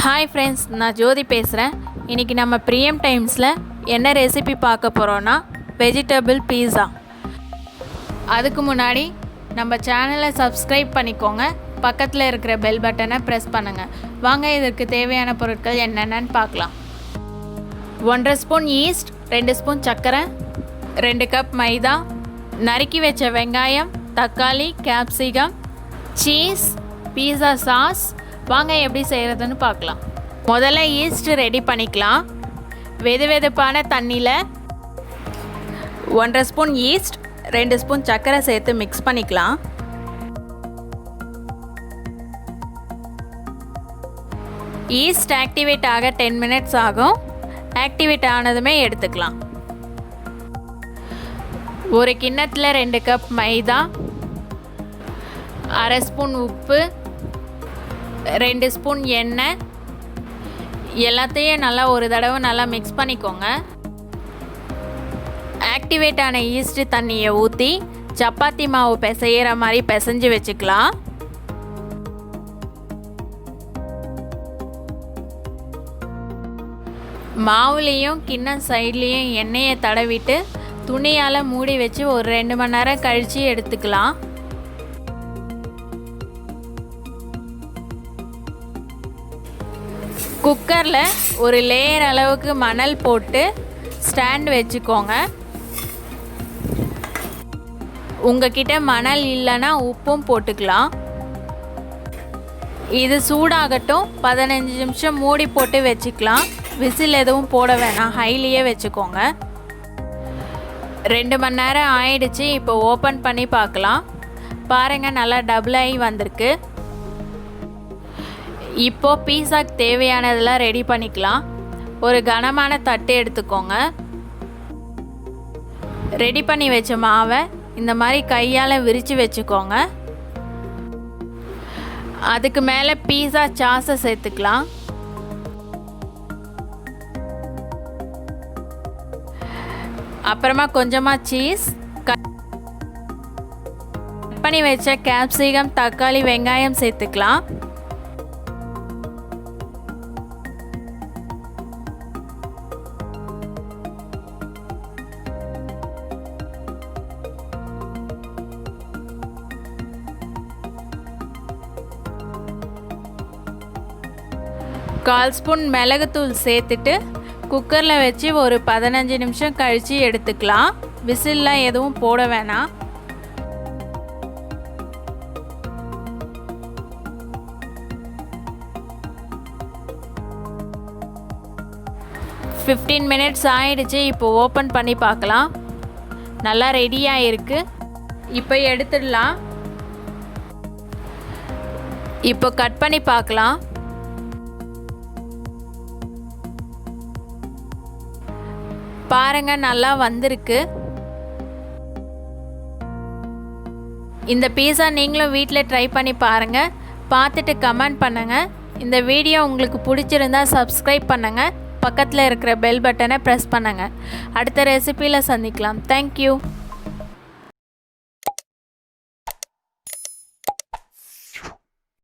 Hi friends, நான் ஜோதி பேசுகிறேன். இன்றைக்கி நம்ம பிரியம் டைம்ஸில் என்ன ரெசிபி பார்க்க போகிறோன்னா வெஜிடபிள் பீஸா. அதுக்கு முன்னாடி நம்ம சேனலை சப்ஸ்கிரைப் பண்ணிக்கோங்க, பக்கத்தில் இருக்கிற பெல் பட்டனை ப்ரெஸ் பண்ணுங்கள். வாங்க இதற்கு தேவையான பொருட்கள் என்னென்னு பார்க்கலாம். 1.5 ஸ்பூன் ஈஸ்ட், 2 ஸ்பூன் சர்க்கரை, 2 கப் மைதா, நறுக்கி வச்ச வெங்காயம், தக்காளி, கேப்சிகம், சீஸ், பீஸா சாஸ். வாங்க எப்படி செய்கிறதுன்னு பார்க்கலாம். முதல்ல ஈஸ்ட் ரெடி பண்ணிக்கலாம். வெதுவெதுப்பான தண்ணியில் 1.5 ஸ்பூன் ஈஸ்ட், 2 ஸ்பூன் சர்க்கரை சேர்த்து மிக்ஸ் பண்ணிக்கலாம். ஈஸ்ட் ஆக்டிவேட் ஆக 10 மினிட்ஸ் ஆகும். ஆக்டிவேட் ஆனதுமே எடுத்துக்கலாம். ஒரு கிண்ணத்தில் 2 கப் மைதா, 1/2 ஸ்பூன் உப்பு, 2 ஸ்பூன் எண்ணெய், எல்லாத்தையும் நல்லா ஒரு தடவை நல்லா மிக்ஸ் பண்ணிக்கோங்க. ஆக்டிவேட் ஆன ஈஸ்ட் தண்ணியை ஊற்றி சப்பாத்தி மாவு பிசைகிற மாதிரி பிசைஞ்சு வச்சுக்கலாம். மாவுலேயும் கிண்ணம் சைட்லேயும் எண்ணெயை தடவிட்டு துணியால் மூடி வச்சு ஒரு 2 மணி நேரம் கழித்து எடுத்துக்கலாம். குக்கரில் ஒரு லேயர் அளவுக்கு மணல் போட்டு ஸ்டாண்ட் வச்சுக்கோங்க. உங்ககிட்ட மணல் இல்லைன்னா உப்பும் போட்டுக்கலாம். இது சூடாகட்டும். 15 நிமிஷம் மூடி போட்டு வச்சுக்கலாம். விசில் எதுவும் போட வேணாம், ஹைலியே வச்சுக்கோங்க. 2 மணி நேரம் ஆயிடுச்சு. இப்போ ஓப்பன் பண்ணி பார்க்கலாம். பாருங்கள், நல்லா டபுள் ஆகி வந்திருக்கு. இப்போது பீஸாக்கு தேவையானதெல்லாம் ரெடி பண்ணிக்கலாம். ஒரு கனமான தட்டு எடுத்துக்கோங்க. ரெடி பண்ணி வச்ச மாவை இந்த மாதிரி கையால் விரித்து வச்சுக்கோங்க. அதுக்கு மேலே பீஸா சாஸை சேர்த்துக்கலாம். அப்புறமா கொஞ்சமாக சீஸ், கட் பண்ணி வச்ச கேப்சிகம், தக்காளி, வெங்காயம் சேர்த்துக்கலாம். கால் ஸ்பூன் மிளகுத்தூள் சேர்த்துட்டு குக்கரில் வச்சு ஒரு 15 நிமிஷம் கழித்து எடுத்துக்கலாம். விசில்லாம் எதுவும் போட வேணாம். ஃபிஃப்டீன் மினிட்ஸ் ஆயிடுச்சு. இப்போ ஓப்பன் பண்ணி பார்க்கலாம். நல்லா ரெடியாக இருக்குது. இப்போ எடுத்துடலாம். இப்போ கட் பண்ணி பார்க்கலாம். பாருங்க, நல்லா வந்திருக்கு. இந்த பீஸா நீங்களும் வீட்டில் ட்ரை பண்ணி பாருங்கள். பார்த்துட்டு கமெண்ட் பண்ணுங்கள். இந்த வீடியோ உங்களுக்கு பிடிச்சிருந்தா சப்ஸ்கிரைப் பண்ணுங்கள். பக்கத்தில் இருக்கிற பெல் பட்டனை ப்ரெஸ் பண்ணுங்கள். அடுத்த ரெசிபியில் சந்திக்கலாம். தேங்க்யூ.